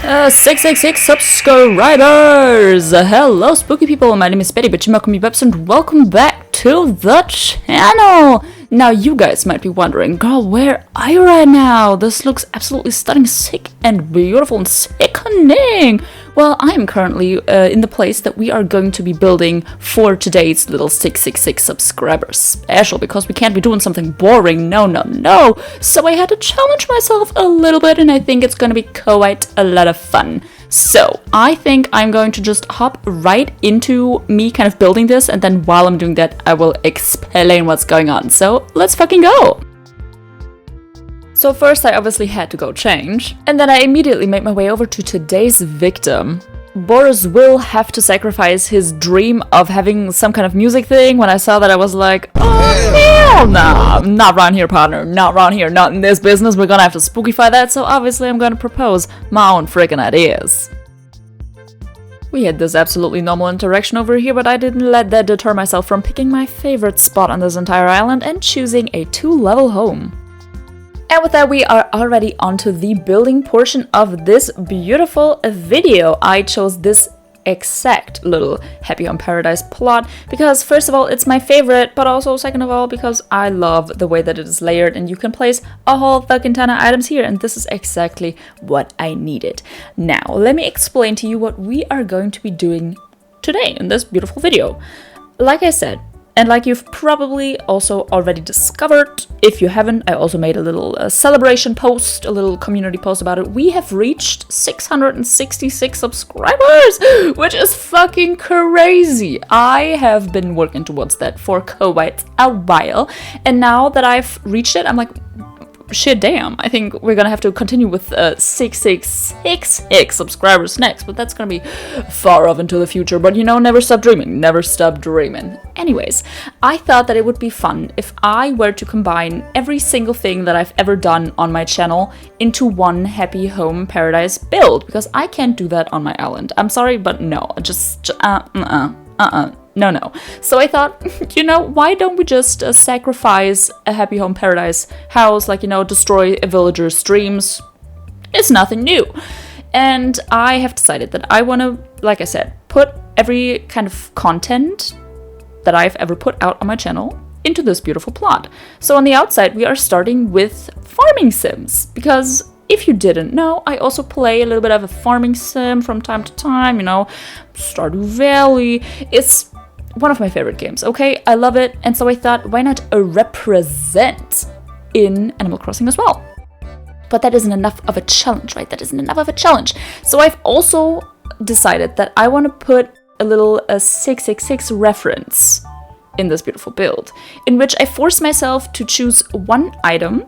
666 subscribers! Hello spooky people, my name is Betty, but you welcome me Babs, and welcome back to the channel! Now you guys might be wondering, girl, where are you right now? This looks absolutely stunning, sick and beautiful and sickening! Well, I am currently in the place that we are going to be building for today's little 666 subscriber special, because we can't be doing something boring, no. So I had to challenge myself a little bit, and I think it's going to be quite a lot of fun. So I think I'm going to just hop right into me kind of building this, and then while I'm doing that, I will explain what's going on. So let's fucking go! So first I obviously had to go change, and then I immediately made my way over to today's victim. Boris will have to sacrifice his dream of having some kind of music thing. When I saw that, I was like, oh hell nah, not around here, partner, not around here, not in this business, we're gonna have to spookify that, so obviously I'm gonna propose my own freaking ideas. We had this absolutely normal interaction over here, but I didn't let that deter myself from picking my favorite spot on this entire island and choosing a 2-level home. And with that, we are already onto the building portion of this beautiful video. I chose this exact little Happy Home Paradise plot because, first of all, it's my favorite, but also, second of all, because I love the way that it is layered and you can place a whole fucking ton of items here, and this is exactly what I needed. Now, let me explain to you what we are going to be doing today in this beautiful video. Like I said, and like you've probably also already discovered, if you haven't, I also made a little celebration post, a little community post about it. We have reached 666 subscribers, which is fucking crazy. I have been working towards that for quite a while, and now that I've reached it, I'm like, shit damn, I think we're gonna have to continue with 666 subscribers next, but that's gonna be far off into the future. But you know, never stop dreaming, never stop dreaming. Anyways, I thought that it would be fun if I were to combine every single thing that I've ever done on my channel into one Happy Home Paradise build, because I can't do that on my island. I'm sorry, but no, No. So I thought, you know, why don't we just sacrifice a Happy Home Paradise house, like, you know, destroy a villager's dreams? It's nothing new. And I have decided that I want to, like I said, put every kind of content that I've ever put out on my channel into this beautiful plot. So on the outside, we are starting with farming sims, because if you didn't know, I also play a little bit of a farming sim from time to time, you know, Stardew Valley. It's one of my favorite games, okay? I love it, and so I thought, why not represent in Animal Crossing as well? But that isn't enough of a challenge, right? That isn't enough of a challenge. So I've also decided that I want to put a little 666 reference in this beautiful build, in which I force myself to choose one item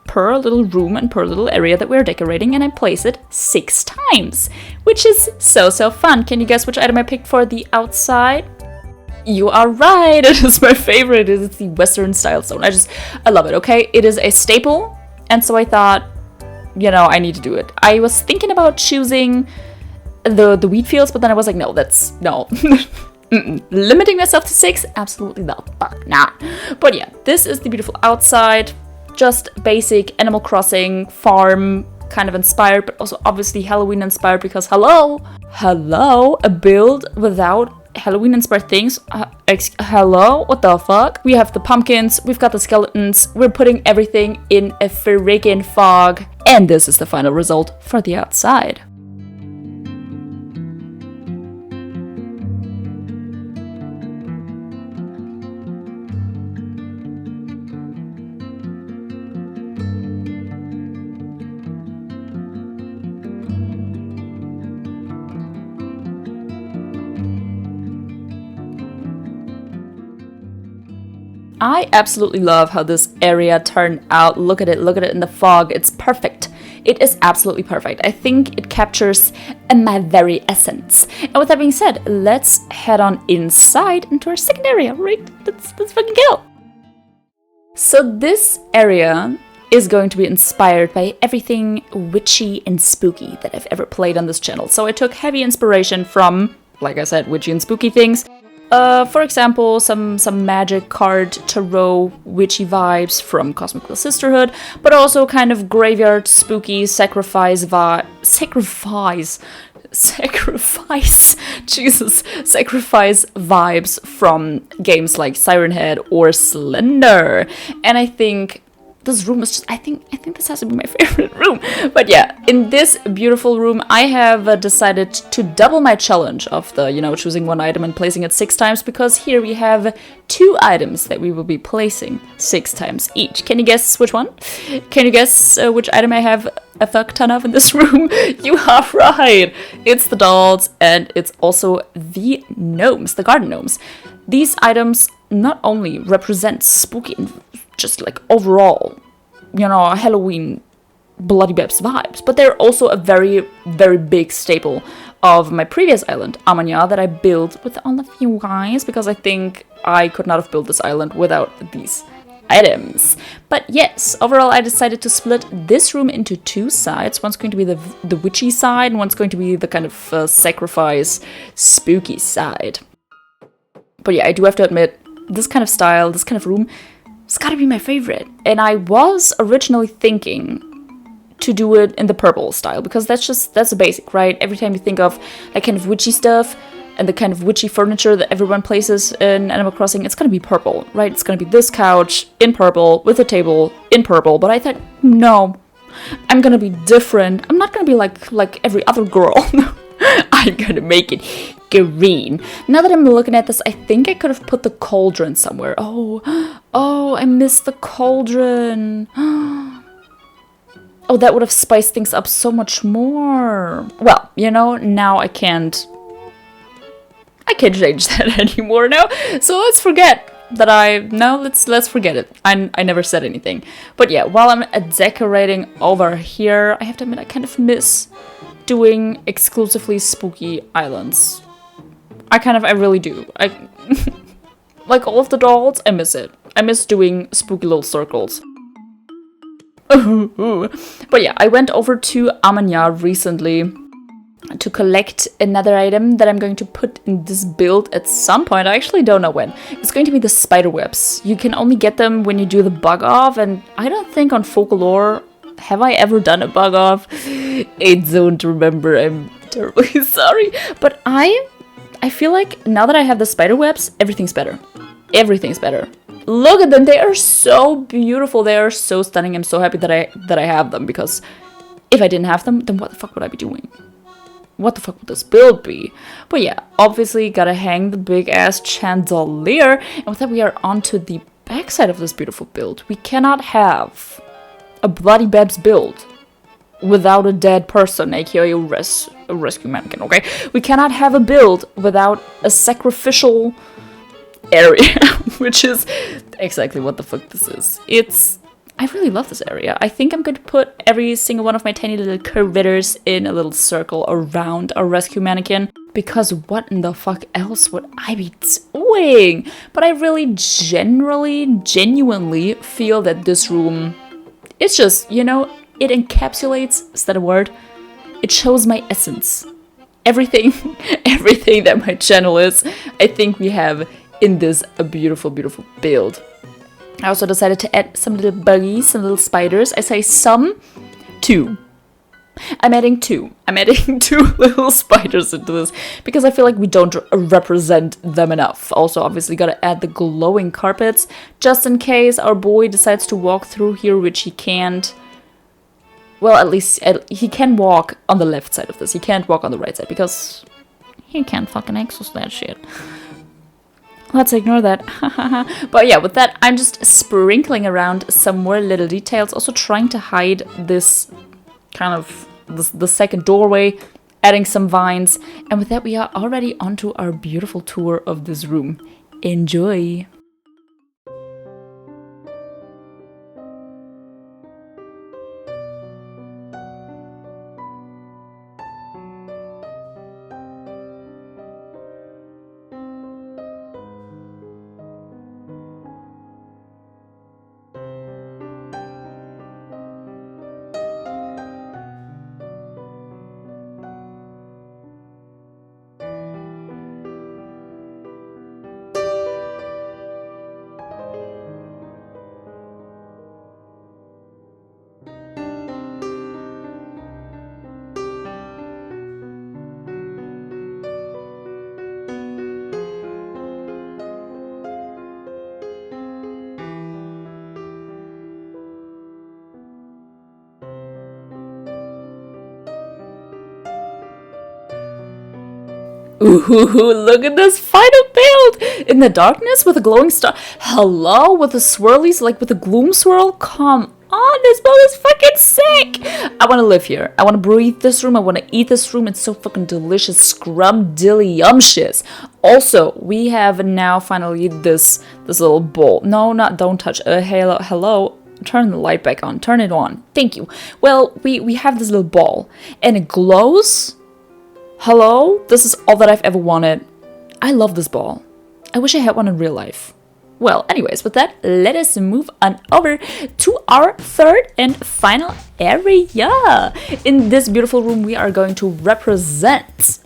per little room and per little area that we're decorating, and I place it 6 times, which is so fun. Can you guess which item I picked for the outside? You are right, it is my favorite. It is the Western style stone. I love it, okay? It is a staple, and so I thought, you know, I need to do it. I was thinking about choosing the wheat fields, but then I was like, no. Limiting myself to 6? Absolutely the fuck not. But yeah, this is the beautiful outside. Just basic Animal Crossing farm kind of inspired, but also obviously Halloween inspired, because hello, a build without Halloween inspired things. Hello, what the fuck? We have the pumpkins, we've got the skeletons, we're putting everything in a freaking fog, and this is the final result for the outside. I absolutely love how this area turned out. Look at it in the fog. It's perfect. It is absolutely perfect. I think it captures my very essence. And with that being said, let's head on inside into our second area, right? Let's fucking go. So this area is going to be inspired by everything witchy and spooky that I've ever played on this channel. So I took heavy inspiration from, like I said, witchy and spooky things. For example, some magic card, tarot, witchy vibes from Cosmic Wheel Sisterhood, but also kind of graveyard, spooky, sacrifice, Jesus, sacrifice vibes from games like Siren Head or Slender. And I think this room is just, I think this has to be my favorite room. But yeah, in this beautiful room, I have decided to double my challenge of the, choosing one item and placing it 6 times, because here we have 2 items that we will be placing 6 times each. Can you guess which one? Can you guess which item I have a fuck ton of in this room? You are right! It's the dolls, and it's also the gnomes, the garden gnomes. These items not only represent spooky and just like overall, Halloween Bloody Babs vibes, but they're also a very, very big staple of my previous island, AMANYAR, that I built with all of you guys, because I think I could not have built this island without these items. But yes, overall I decided to split this room into 2 sides. One's going to be the witchy side, and one's going to be the kind of sacrifice, spooky side. But yeah, I do have to admit, this kind of style, this kind of room, it's gotta be my favorite. And I was originally thinking to do it in the purple style, because that's a basic, right? Every time you think of like kind of witchy stuff and the kind of witchy furniture that everyone places in Animal Crossing, it's gonna be purple, right? It's gonna be this couch in purple with a table in purple. But I thought, no, I'm gonna be different. I'm not gonna be like every other girl. I'm gonna make it green. Now that I'm looking at this, I think I could have put the cauldron somewhere. Oh, I missed the cauldron. Oh, that would have spiced things up so much more. Well, now I can't change that anymore now. So let's forget that let's forget it. I never said anything. But yeah, while I'm decorating over here, I have to admit I kind of miss doing exclusively spooky islands. I really do. Like all of the dolls, I miss it. I miss doing spooky little circles. But yeah, I went over to AMANYAR recently to collect another item that I'm going to put in this build at some point. I actually don't know when. It's going to be the spider webs. You can only get them when you do the bug off, and I don't think on Focalor have I ever done a bug off. I don't remember. I'm terribly sorry. But I feel like now that I have the spider webs, everything's better. Everything's better. Look at them. They are so beautiful. They are so stunning. I'm so happy that I have them, because if I didn't have them, then what the fuck would I be doing? What the fuck would this build be? But yeah, obviously gotta hang the big ass chandelier. And with that, we are onto the backside of this beautiful build. We cannot have a Bloody Babs build without a dead person, aka a rescue mannequin, okay? We cannot have a build without a sacrificial area, which is exactly what the fuck this is. I really love this area. I think I'm going to put every single one of my tiny little critters in a little circle around our rescue mannequin, because what in the fuck else would I be doing? But I really genuinely feel that this room, it's just, it encapsulates, is that a word? It shows my essence. Everything that my channel is, I think we have in this beautiful, beautiful build. I also decided to add some little buggies, some little spiders. I say some, 2. I'm adding 2. I'm adding 2 little spiders into this, because I feel like we don't represent them enough. Also, obviously, gotta add the glowing carpets, just in case our boy decides to walk through here, which he can't. Well, at least he can walk on the left side of this. He can't walk on the right side, because he can't fucking access that shit. Let's ignore that. But yeah, with that, I'm just sprinkling around some more little details. Also trying to hide this kind of the second doorway, adding some vines. And with that, we are already onto our beautiful tour of this room. Enjoy! Ooh, look at this final build! In the darkness with a glowing star. Hello? With the swirlies, like with the gloom swirl? Come on, this build is fucking sick! I want to live here. I want to breathe this room. I want to eat this room. It's so fucking delicious. Scrumdiddlyumptious. Also, we have now finally this little bowl. No, not, don't touch. Hello. Turn the light back on. Turn it on. Thank you. Well, we have this little ball. And it glows. Hello? This is all that I've ever wanted. I love this ball. I wish I had one in real life. Well, anyways, with that, let us move on over to our third and final area. In this beautiful room, we are going to represent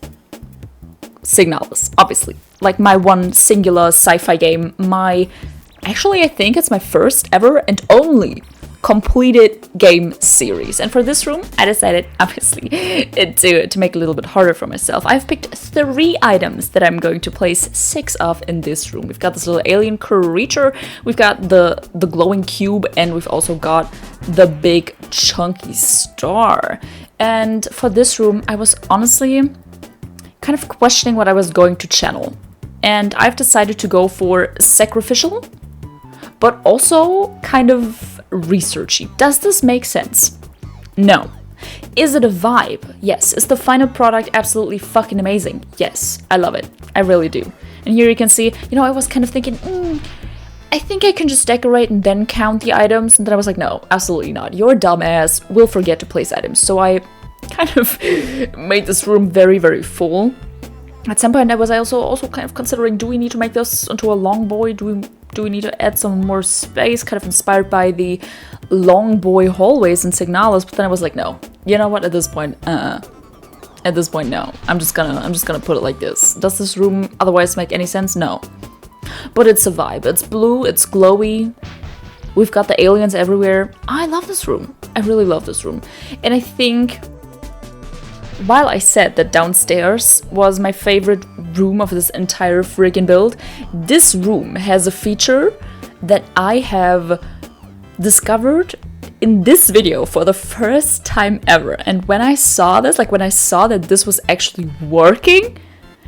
Signalis, obviously. Like my one singular sci-fi game. Actually, I think it's my first ever and only completed game series. And for this room, I decided, obviously, to make it a little bit harder for myself. I've picked 3 items that I'm going to place 6 of in this room. We've got this little alien creature, we've got the glowing cube, and we've also got the big chunky star. And for this room, I was honestly kind of questioning what I was going to channel. And I've decided to go for sacrificial, but also kind of researchy. Does this make sense? No. Is it a vibe? Yes. Is the final product absolutely fucking amazing? Yes. I love it. I really do. And here you can see, I was kind of thinking, I think I can just decorate and then count the items. And then I was like, no, absolutely not. Your dumbass will forget to place items. So I kind of made this room very, very full. At some point I was also kind of considering, do we need to make this into a long boy? Do we need to add some more space, kind of inspired by the long boy hallways in Signalis? But then I was like, no. You know what? At this point, At this point, no. I'm just gonna put it like this. Does this room otherwise make any sense? No. But it's a vibe. It's blue. It's glowy. We've got the aliens everywhere. I love this room. I really love this room. And I think, while I said that downstairs was my favorite room of this entire freaking build, this room has a feature that I have discovered in this video for the first time ever. And when I saw this, when I saw that this was actually working,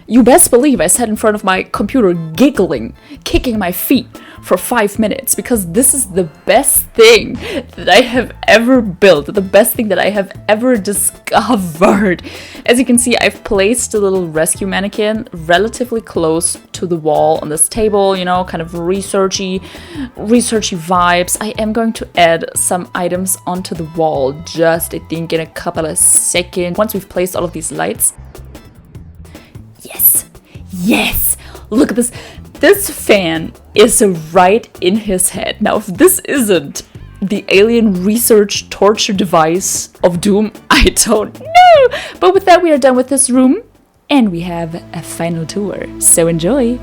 you best believe I sat in front of my computer giggling, kicking my feet for 5 minutes, because this is the best thing that I have ever built, the best thing that I have ever discovered. As you can see, I've placed a little rescue mannequin relatively close to the wall on this table, kind of researchy vibes. I am going to add some items onto the wall, just I think in a couple of seconds. Once we've placed all of these lights. Yes! Look at this. This fan is right in his head. Now, if this isn't the alien research torture device of doom, I don't know. But with that, we are done with this room, and we have a final tour. So enjoy.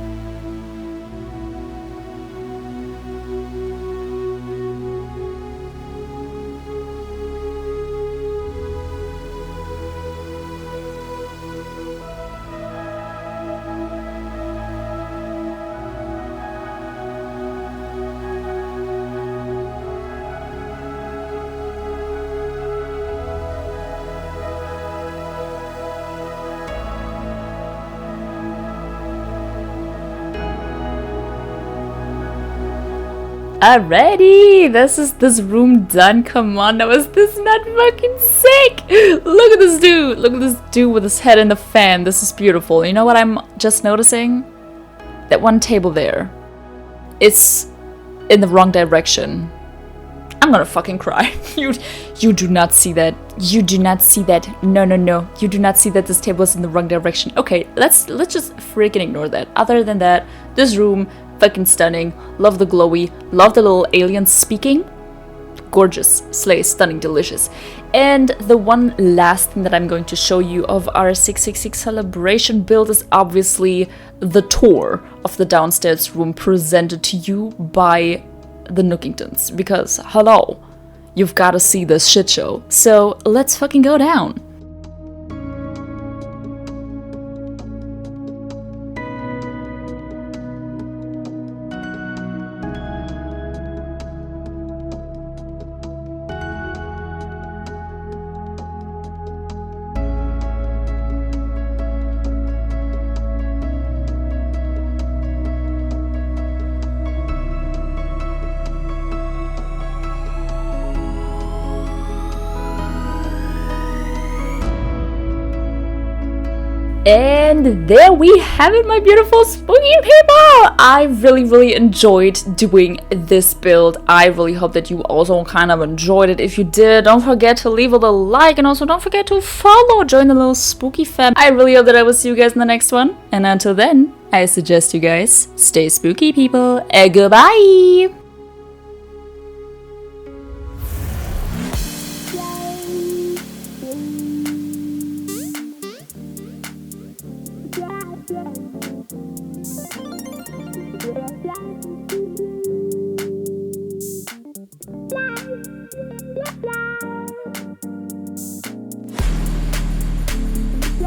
Alrighty, this room done. Come on, now is this not fucking sick? Look at this dude. Look at this dude with his head in the fan. This is beautiful. You know what I'm just noticing? That one table there. It's in the wrong direction. I'm gonna fucking cry. You do not see that. You do not see that. No. You do not see that this table is in the wrong direction. Okay, let's just freaking ignore that. Other than that, this room, fucking stunning. Love the glowy. Love the little aliens speaking. Gorgeous. Slay. Stunning. Delicious. And the one last thing that I'm going to show you of our 666 celebration build is obviously the tour of the downstairs room presented to you by the Nookingtons. Because, hello, you've got to see this shit show. So let's fucking go down. And there we have it, my beautiful spooky people! I really enjoyed doing this build. I really hope that you also kind of enjoyed it. If you did, don't forget to leave a little like, and also don't forget to follow, join the little spooky fam. I really hope that I will see you guys in the next one. And until then, I suggest you guys stay spooky, people. Goodbye! Yeah.